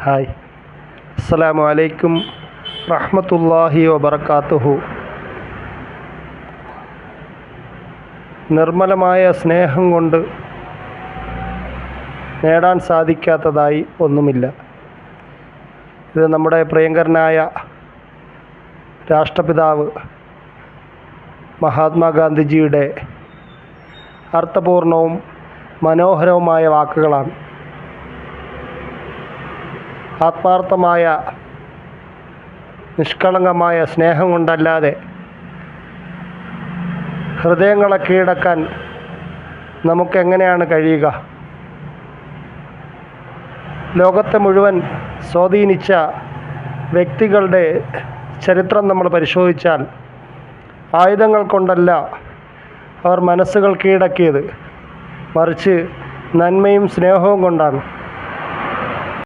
Hi, അസ്സലാമു അലൈക്കും റഹ്മത്തുള്ളാഹി വബറകാതുഹു. നിർമ്മലമായ സ്നേഹം കൊണ്ട് നേടാൻ സാധിക്കാത്തതായി ഒന്നുമില്ല. ഇത് നമ്മുടെ പ്രിയങ്കരനായ രാഷ്ട്രപിതാവ് മഹാത്മാഗാന്ധിജിയുടെ അർത്ഥപൂർണവും മനോഹരവുമായ വാക്കുകളാണ്. ആത്മാർത്ഥമായ നിഷ്കളങ്കമായ സ്നേഹം കൊണ്ടല്ലാതെ ഹൃദയങ്ങളെ കീഴടക്കാൻ നമുക്കെങ്ങനെയാണ് കഴിയുക? ലോകത്തെ മുഴുവൻ സ്വാധീനിച്ച വ്യക്തികളുടെ ചരിത്രം നമ്മൾ പരിശോധിച്ചാൽ ആയുധങ്ങൾ കൊണ്ടല്ല അവർ മനസ്സുകൾ കീഴടക്കിയത്, മറിച്ച് നന്മയും സ്നേഹവും കൊണ്ടാണ്.